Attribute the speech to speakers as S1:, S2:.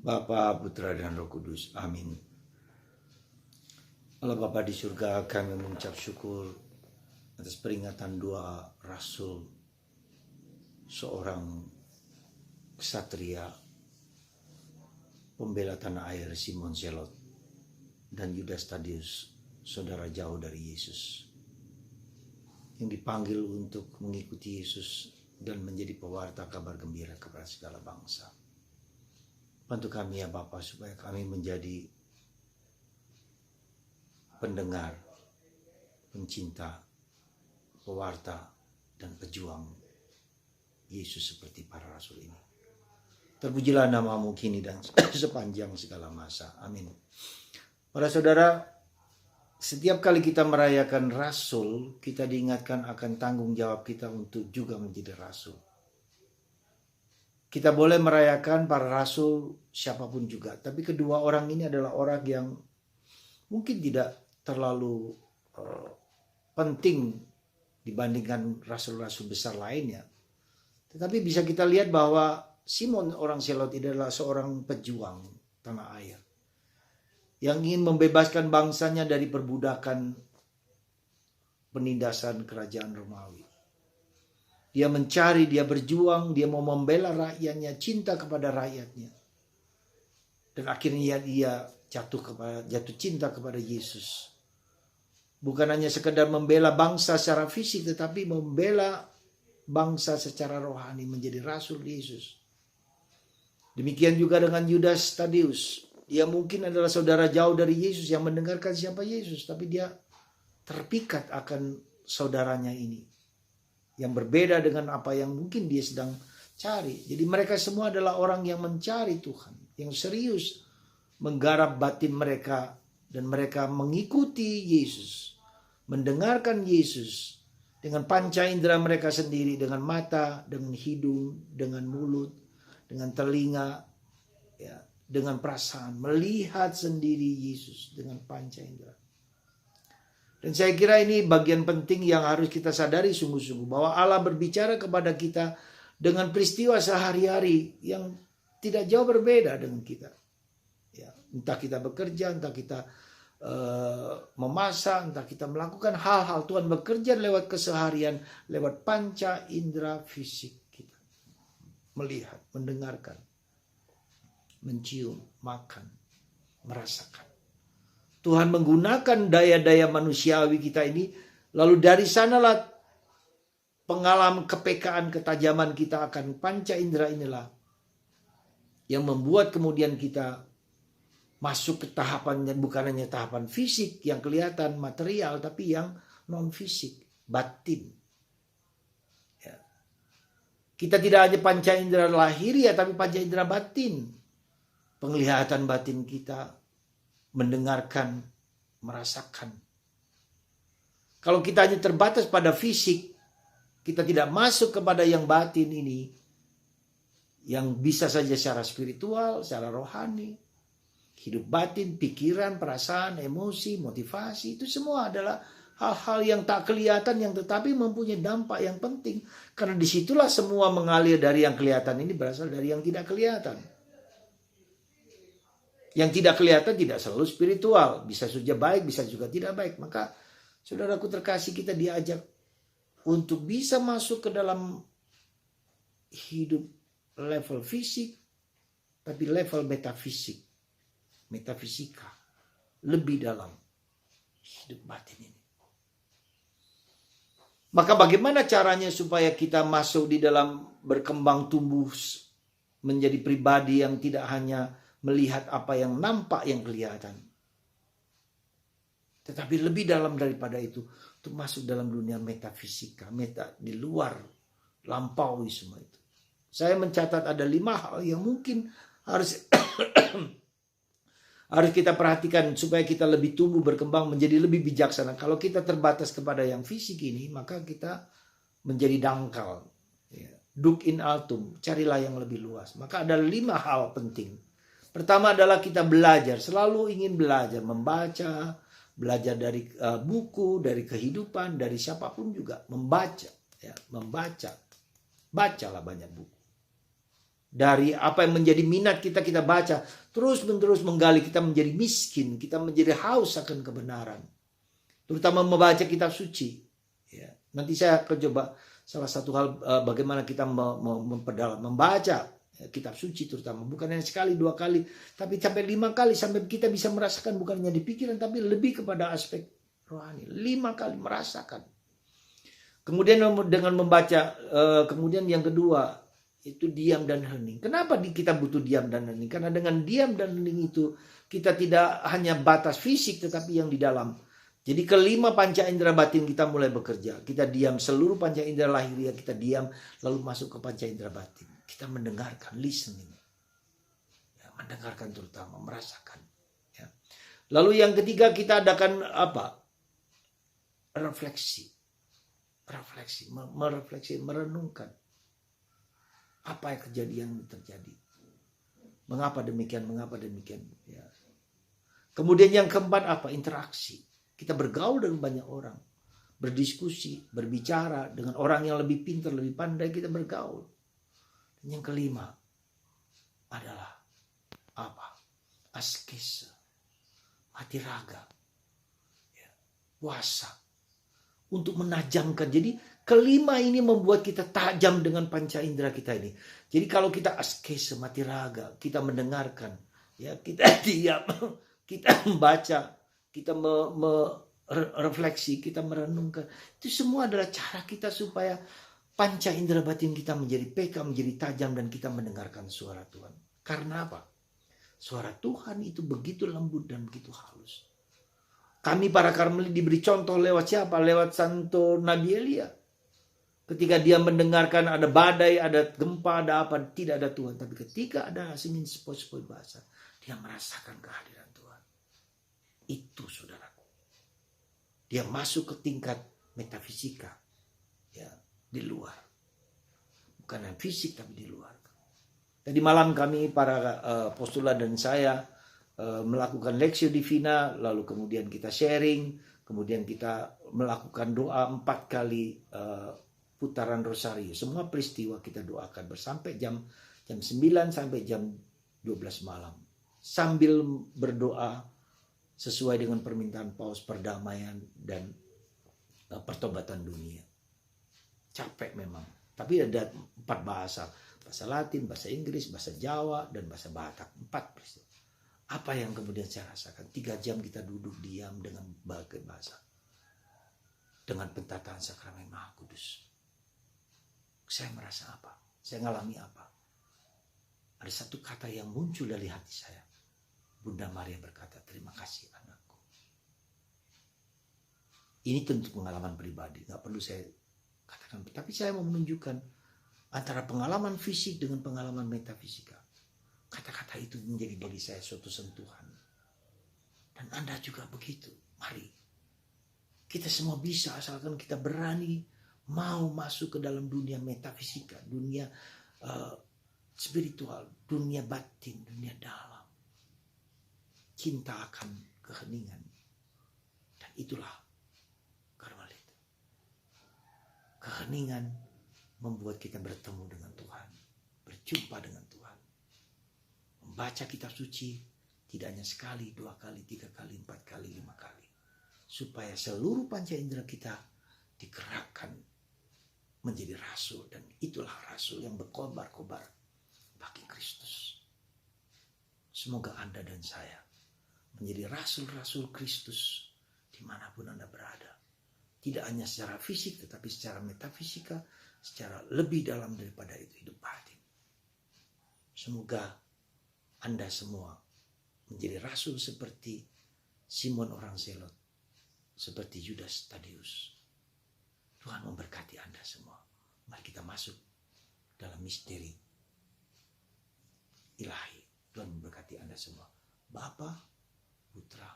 S1: Bapa, Putra, dan Roh Kudus. Amin. Allah Bapa di surga, kami mengucap syukur atas peringatan dua rasul, seorang ksatria, pembela tanah air Simon Zelot, dan Yudas Tadius, saudara jauh dari Yesus, yang dipanggil untuk mengikuti Yesus dan menjadi pewarta kabar gembira kepada segala bangsa. Bantu kami ya Bapa, supaya kami menjadi pendengar, pencinta, pewarta, dan pejuang Yesus seperti para rasul ini. Terpujilah namamu kini dan sepanjang segala masa. Amin. Para saudara, setiap kali kita merayakan rasul, kita diingatkan akan tanggung jawab kita untuk juga menjadi rasul. Kita boleh merayakan para rasul siapapun juga, tapi kedua orang ini adalah orang yang mungkin tidak terlalu penting dibandingkan rasul-rasul besar lainnya. Tetapi bisa kita lihat bahwa Simon orang Zelot adalah seorang pejuang tanah air yang ingin membebaskan bangsanya dari perbudakan penindasan kerajaan Romawi. Dia mencari, dia berjuang, dia mau membela rakyatnya, cinta kepada rakyatnya. Dan akhirnya dia jatuh cinta kepada Yesus. Bukan hanya sekedar membela bangsa secara fisik, tetapi membela bangsa secara rohani, menjadi rasul Yesus. Demikian juga dengan Yudas Tadius. Dia mungkin adalah saudara jauh dari Yesus yang mendengarkan siapa Yesus, tapi dia terpikat akan saudaranya ini, yang berbeda dengan apa yang mungkin dia sedang cari. Jadi mereka semua adalah orang yang mencari Tuhan, yang serius menggarap batin mereka, dan mereka mengikuti Yesus, mendengarkan Yesus dengan panca indera mereka sendiri, dengan mata, dengan hidung, dengan mulut, dengan telinga, ya, dengan perasaan, melihat sendiri Yesus dengan panca indera. Dan saya kira ini bagian penting yang harus kita sadari sungguh-sungguh, bahwa Allah berbicara kepada kita dengan peristiwa sehari-hari yang tidak jauh berbeda dengan kita. Ya, entah kita bekerja, entah kita memasak, entah kita melakukan hal-hal, Tuhan bekerja lewat keseharian, lewat panca indera fisik kita. Melihat, mendengarkan, mencium, makan, merasakan. Tuhan menggunakan daya-daya manusiawi kita ini, lalu dari sanalah pengalaman kepekaan, ketajaman kita akan panca indera inilah yang membuat kemudian kita masuk ke tahapan yang bukan hanya tahapan fisik yang kelihatan material, tapi yang non fisik, batin. Ya. Kita tidak hanya panca indera lahiriah, tapi panca indera batin. Penglihatan batin kita, mendengarkan, merasakan. Kalau kita hanya terbatas pada fisik, kita tidak masuk kepada yang batin ini, yang bisa saja secara spiritual, secara rohani, hidup batin, pikiran, perasaan, emosi, motivasi, itu semua adalah hal-hal yang tak kelihatan, yang tetapi mempunyai dampak yang penting. Karena disitulah semua mengalir dari yang kelihatan ini berasal dari yang tidak kelihatan. Yang tidak kelihatan tidak selalu spiritual. Bisa saja baik, bisa juga tidak baik. Maka saudaraku terkasih, kita diajak untuk bisa masuk ke dalam hidup level fisik, tapi level metafisik, metafisika, lebih dalam hidup batin ini. Maka bagaimana caranya supaya kita masuk di dalam berkembang tumbuh menjadi pribadi yang tidak hanya melihat apa yang nampak, yang kelihatan, tetapi lebih dalam daripada itu, untuk masuk dalam dunia metafisika, di luar, lampaui semua itu. Saya mencatat ada 5 hal yang mungkin harus harus kita perhatikan supaya kita lebih tumbuh, berkembang, menjadi lebih bijaksana. Kalau kita terbatas kepada yang fisik ini, maka kita menjadi dangkal. Ya. Duc in altum, carilah yang lebih luas. Maka ada 5 hal penting. Pertama adalah kita belajar, selalu ingin belajar, membaca, belajar dari buku, dari kehidupan, dari siapapun juga, membaca, ya, membaca. Bacalah banyak buku. Dari apa yang menjadi minat kita, kita baca. Terus menerus menggali, kita menjadi miskin. Kita menjadi haus akan kebenaran. Terutama membaca kitab suci. Ya. Nanti saya akan coba salah satu hal bagaimana kita memperdalam, membaca kitab suci terutama. Bukan hanya sekali, 2 kali. Tapi sampai 5 kali. Sampai kita bisa merasakan bukan hanya di pikiran. Tapi lebih kepada aspek rohani. 5 kali merasakan. Kemudian dengan membaca, kemudian yang kedua itu diam dan hening. Kenapa kita butuh diam dan hening? Karena dengan diam dan hening itu kita tidak hanya batas fisik tetapi yang di dalam. Jadi kelima panca indera batin kita mulai bekerja. Kita diam, seluruh panca indera lahiriah kita diam, lalu masuk ke panca indera batin. Kita mendengarkan, listening. Ya, mendengarkan terutama, merasakan. Ya. Lalu yang ketiga kita adakan apa? Refleksi, merefleksi, merenungkan apa yang kejadian terjadi, mengapa demikian ya. Kemudian yang keempat apa? Interaksi. Kita bergaul dengan banyak orang, berdiskusi, berbicara dengan orang yang lebih pintar, lebih pandai, kita bergaul. Dan yang kelima adalah apa? Askese, mati raga, ya. Puasa untuk menajamkan. Jadi kelima ini membuat kita tajam dengan panca indera kita ini. Jadi kalau kita askese, mati raga, kita mendengarkan, ya, kita diam, kita membaca, kita refleksi, kita merenungkan. Itu semua adalah cara kita supaya panca indera batin kita menjadi peka, menjadi tajam, dan kita mendengarkan suara Tuhan. Karena apa? Suara Tuhan itu begitu lembut dan begitu halus. Kami para karmeli diberi contoh lewat siapa? Lewat Santo Nabi Elia. Ketika dia mendengarkan ada badai, ada gempa, ada apa, tidak ada Tuhan. Tapi ketika ada angin sepoi-sepoi basah, dia merasakan kehadiran Tuhan. Itu saudaraku. Dia masuk ke tingkat metafisika. Ya, di luar. Bukan yang fisik tapi di luar. Tadi malam kami para postulat dan saya melakukan Lectio Divina, lalu kemudian kita sharing, kemudian kita melakukan doa 4 kali putaran rosario. Semua peristiwa kita doakan sampai jam 9 sampai jam 12 malam. Sambil berdoa sesuai dengan permintaan Paus, perdamaian dan pertobatan dunia. Capek memang. Tapi ada 4 bahasa. Bahasa Latin, bahasa Inggris, bahasa Jawa, dan bahasa Batak. 4 peristiwa. Apa yang kemudian saya rasakan? 3 jam kita duduk diam dengan berbagai bahasa. Dengan pentataan sakramen Maha Kudus. Saya merasa apa? Saya ngalami apa? Ada satu kata yang muncul dari hati saya. Bunda Maria berkata, terima kasih anakku. Ini tentu pengalaman pribadi. Gak perlu saya katakan. Tapi saya mau menunjukkan antara pengalaman fisik dengan pengalaman metafisika. Kata-kata itu menjadi bagi saya suatu sentuhan. Dan Anda juga begitu. Mari. Kita semua bisa asalkan kita berani mau masuk ke dalam dunia metafisika. Dunia spiritual. Dunia batin. Dunia dalam. Cinta akan keheningan. Dan itulah Karmelit. Keheningan membuat kita bertemu dengan Tuhan. Berjumpa dengan Tuhan. Membaca kitab suci tidak hanya sekali, 2 kali, 3 kali, 4 kali, 5 kali. Supaya seluruh panca indera kita digerakkan menjadi rasul. Dan itulah rasul yang berkobar-kobar bagi Kristus. Semoga Anda dan saya menjadi rasul-rasul Kristus dimanapun Anda berada. Tidak hanya secara fisik tetapi secara metafisika, secara lebih dalam daripada itu hidup batin. Semoga Anda semua menjadi rasul seperti Simon orang Zelot, seperti Yudas Tadius. Tuhan memberkati Anda semua. Mari kita masuk dalam misteri ilahi. Tuhan memberkati Anda semua. Bapa, Putra,